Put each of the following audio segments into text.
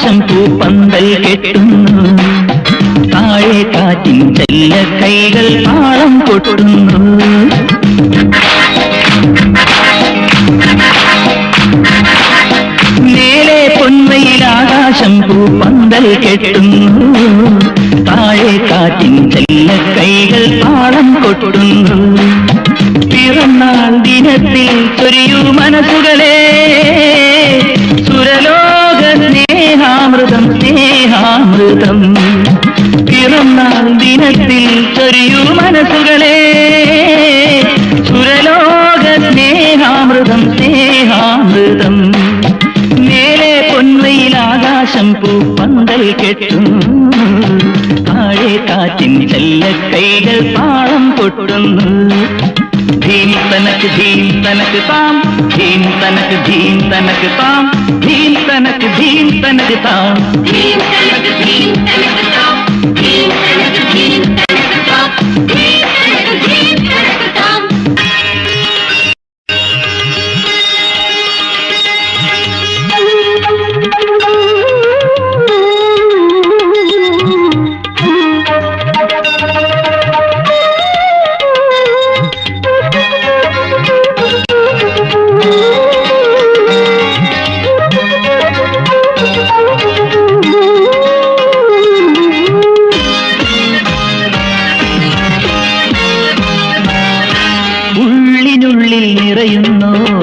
ആകാശം പൂപ്പന്തൽ കെട്ടുന്നു, താഴെ കാറ്റിൻ ചെല്ല കൈകൾ താളം കൊട്ടുന്നു. മേലെ പൊന്മയിൽ ആകാശം പൂപ്പന്തൽ കെട്ടുന്നു, താഴെ കാറ്റിൻ ചെല്ല കൈകൾ താളം കൊട്ടുന്നു. പിറന്നാൾ ദിനത്തിൽ ചൊരിയൂ മനസ്സുകളെ സുരലോക സ്നേഹാമൃതം സ്നേഹാമൃതം. പിറന്നാൾ ദിനത്തിൽ ചൊരിയൂ മനസ്സുകളെ സുരലോക സ്നേഹാമൃതം സ്നേഹാമൃതം. മേലെ പൊന്മയിൽ ആകാശം പൂപ്പന്തൽ കെട്ടുന്നു, താഴെ കാറ്റിൻ ചെല്ല കൈകൾ താളം കൊട്ടുന്നു. धीम तनक ताम, धीम तनक ताम, धीम तनक ताम, धीम तनक ताम, धीम तनक ताम, धीम तनक ताम, धीम तनक ताम. ഉള്ളിനുള്ളിൽ നിറയുന്നോരാനന്ദമേ,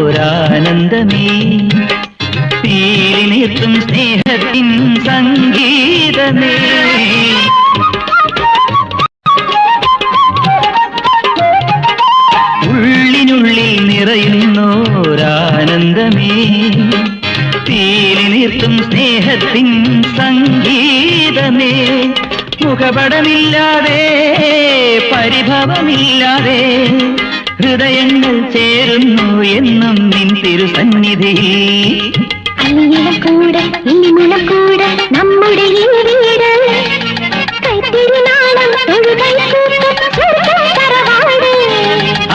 തീരിനെത്തും സ്നേഹത്തിൻ സംഗീതമേ. ഉള്ളിനുള്ളിൽ നിറയുന്നോരാനന്ദമേ, തീരിനെത്തും സ്നേഹത്തിൻ സംഗീതമേ. മുഖപടമില്ലാതെ പരിഭവമില്ലാതെ ഹൃദയങ്ങൾ ചേരുന്നു എന്നും നിൻ തിരുസന്നിധിയിൽ. അല്ലിയിലക്കൂടെ ഇല്ലിമുളക്കൂടെ നമ്മുടെ ഈ വീട്, കൈത്തിരുനാളം തറവാട്.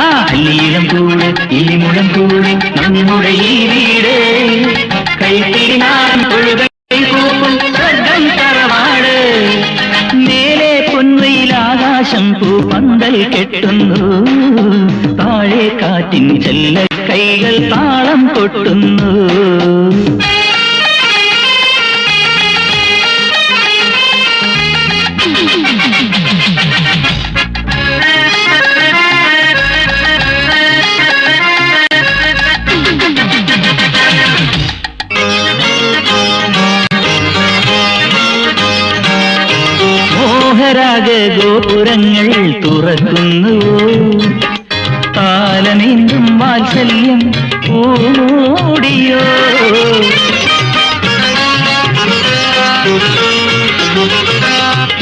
ആ അല്ലിയിലം കൂടെ ഇല്ലിമുളം കൂടെ നമ്മുടെ ഈ വീട്, കൈത്തിരുനാളം തൊഴുകൂപ്പും സ്വർഗം തറവാട്. മേലെ പൊന്മയിൽ ആകാശം പൂപ്പന്തൽ കെട്ടുന്നു, താഴെ കാറ്റിൻ ചെല്ല കൈകൾ താളം കൊട്ടുന്നു. മോഹരാഗ ഗോപുരങ്ങൾ തുറക്കുന്നുവോ, കാലമേന്തും വാത്സല്യം ഓടിയോ.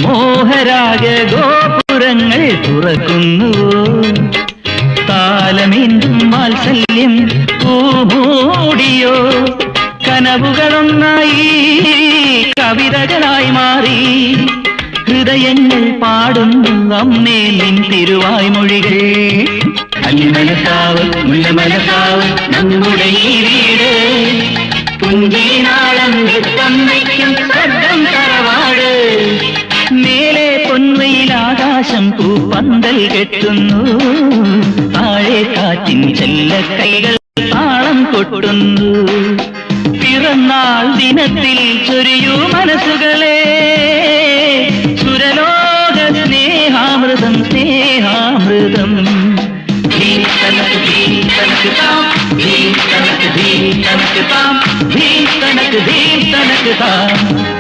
മോഹരാഗ ഗോപുരങ്ങൾ തുറക്കുന്നുവോ, കാലമേന്തും വാത്സല്യം ഓടിയോ. കനവുകളൊന്നായി കവിതകളായി മാറി ഹൃദയങ്ങൾ പാടുന്നു അമ്മേ നിൻ തിരുവായ്മൊഴികൾ. അല്ലിമലക്കാവ് മുല്ലമലക്കാവ് നമ്മുടെ ഈ വീട്, പുഞ്ചിരിനാളം തമ്മയ്ക്കും സ്വർഗം തറവാട്. മേലെ പൊന്മയിൽ ആകാശം പൂപ്പന്തൽ കെട്ടുന്നു, താഴെ കാറ്റിൻ ചെല്ല കൈകൾ താളം കൊട്ടുന്നു. പിറന്നാൾ ദിനത്തിൽ ചൊരിയൂ മനസ്സുകളെ സുരലോക സ്നേഹാമൃതം സ്നേഹാമൃതം. धीम तनक ताम, धीम तनक ताम, धीम तनक ताम.